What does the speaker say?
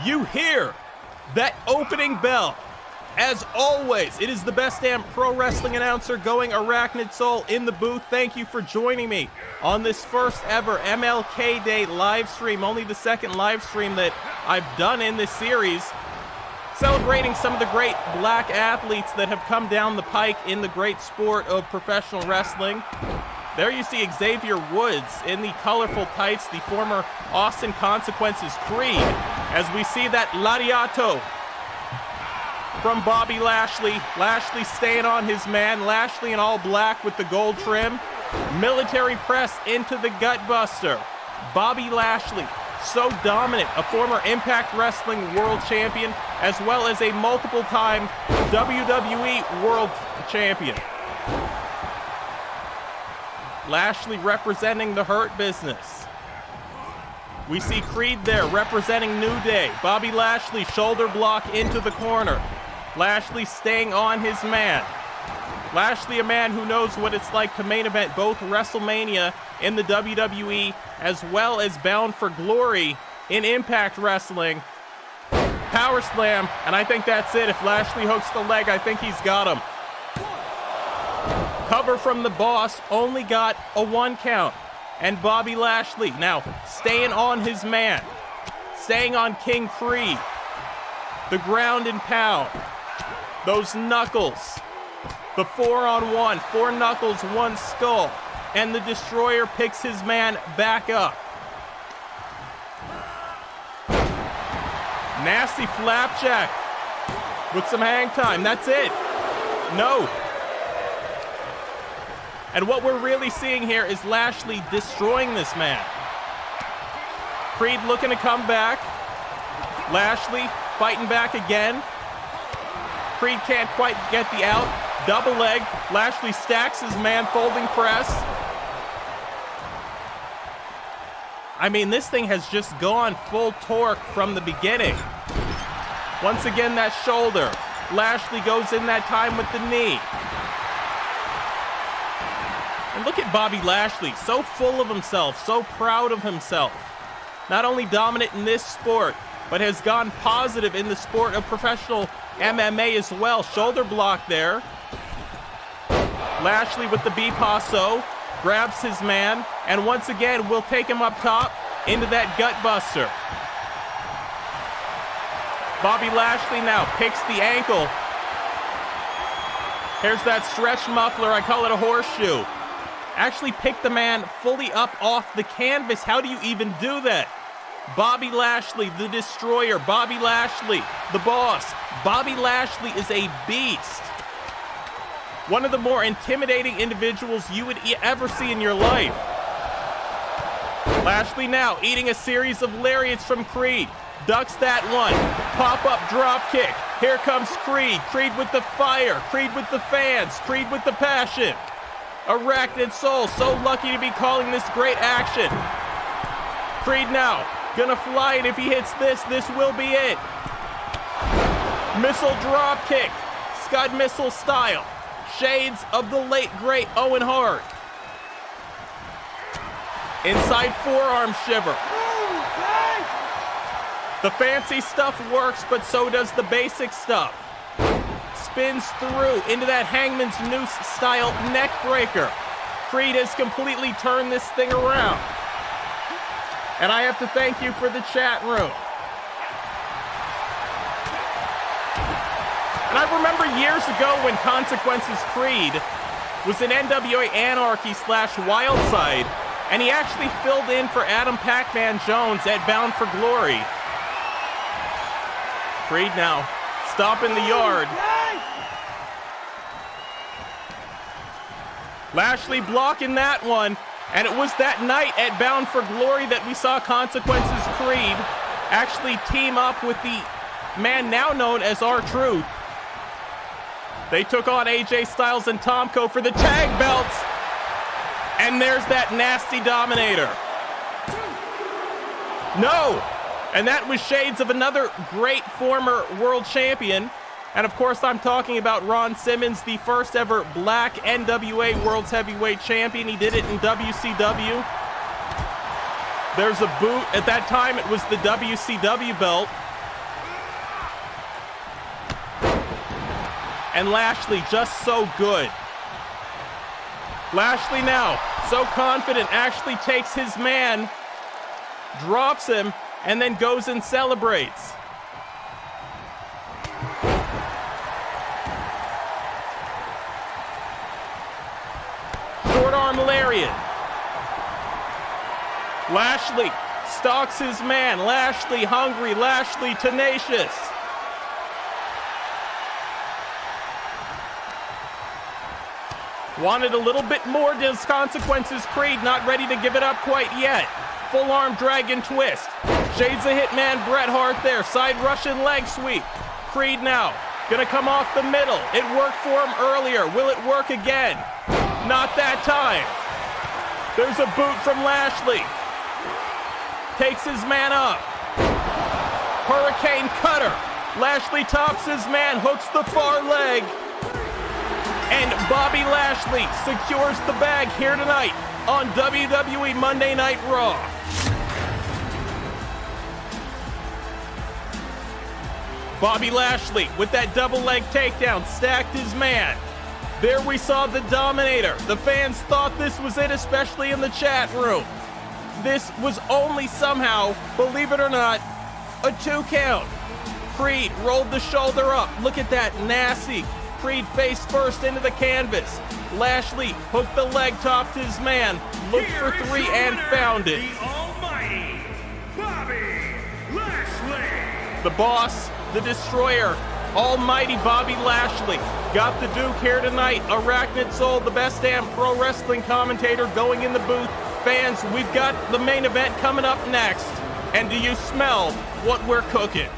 You hear that opening bell. As always, it is the best damn pro wrestling announcer going, Arachnid Soul, in the booth. Thank you for joining me on this first ever MLK Day live stream, only the second live stream that I've done in this series, celebrating some of the great black athletes that have come down the pike in the great sport of professional wrestling. There you see Xavier Woods in the colorful tights, the former Austin Consequences Creed, as we see that lariato from Bobby Lashley. Lashley staying on his man. Lashley in all black with the gold trim. Military press into the gutbuster. Bobby Lashley, so dominant, a former Impact Wrestling World Champion, as well as a multiple-time WWE World Champion. Lashley representing the Hurt Business. We see Creed there representing New Day. Bobby Lashley shoulder block into the corner. Lashley staying on his man. Lashley, a man who knows what it's like to main event both WrestleMania in the WWE as well as Bound for Glory in Impact Wrestling. Power slam, and I think that's it. If Lashley hooks the leg, I think he's got him. Cover from the boss, only got a 1 count. And Bobby Lashley now staying on his man, staying on King Creed. The ground and pound, those knuckles, the 4-on-1, 4 knuckles, 1 skull, and the Destroyer picks his man back up. Nasty flapjack with some hang time, that's it. No. And what we're really seeing here is Lashley destroying this man. Creed looking to come back. Lashley fighting back again. Creed can't quite get the out. Double leg. Lashley stacks his man, folding press. I mean, this thing has just gone full torque from the beginning. Once again, that shoulder. Lashley goes in that time with the knee. And look at Bobby Lashley, so full of himself, so proud of himself. Not only dominant in this sport, but has gone positive in the sport of professional MMA as well. Shoulder block there. Lashley with the bipasso, grabs his man, and once again will take him up top into that gut buster. Bobby Lashley now picks the ankle. Here's that stretch muffler, I call it a horseshoe. Actually pick the man fully up off the canvas. How do you even do that? Bobby Lashley, the Destroyer. Bobby Lashley, the boss. Bobby Lashley is a beast. One of the more intimidating individuals you would ever see in your life. Lashley now eating a series of lariats from Creed. Ducks that one. Pop-up drop kick. Here comes Creed. Creed with the fire. Creed with the fans. Creed with the passion. Arachnid Soul, so lucky to be calling this great action. Creed now, gonna fly it. If he hits this, this will be it. Missile drop kick, Scud missile style. Shades of the late great Owen Hart. Inside forearm shiver. The fancy stuff works, but so does the basic stuff. Spins through into that Hangman's Noose style neck breaker. Creed has completely turned this thing around. And I have to thank you for the chat room. And I remember years ago when Consequences Creed was in NWA Anarchy / Wildside, and he actually filled in for Adam Pac-Man Jones at Bound for Glory. Creed now stomping the yard. Lashley blocking that one, and it was that night at Bound for Glory that we saw Consequences Creed actually team up with the man now known as R-Truth. They took on AJ Styles and Tomko for the tag belts, and there's that nasty Dominator. No! And that was shades of another great former world champion. And of course, I'm talking about Ron Simmons, the first ever black NWA World's Heavyweight Champion. He did it in WCW. There's a boot. At that time, it was the WCW belt. And Lashley just so good. Lashley now so confident, actually takes his man, drops him, and then goes and celebrates. Short arm lariat. Lashley stalks his man. Lashley hungry, Lashley tenacious. Wanted a little bit more, does consequences. Creed not ready to give it up quite yet. Full arm dragon twist. Shades of Hitman Bret Hart there. Side Russian leg sweep. Creed now gonna come off the middle. It worked for him earlier. Will it work again? Not that time. There's a boot from Lashley. Takes his man up. Hurricane cutter. Lashley tops his man, hooks the far leg. And Bobby Lashley secures the bag here tonight on WWE Monday Night Raw. Bobby Lashley with that double leg takedown stacked his man. There we saw the Dominator. The fans thought this was it, especially in the chat room. This was only somehow, believe it or not, a 2 count. Creed rolled the shoulder up. Look at that, nasty. Creed face first into the canvas. Lashley hooked the leg, topped his man, looked for three and found it. The almighty Bobby Lashley. The boss, the destroyer, almighty Bobby Lashley. Got the Duke here tonight. Arachnid Soul, the best damn pro wrestling commentator going in the booth. Fans, we've got the main event coming up next. And do you smell what we're cooking?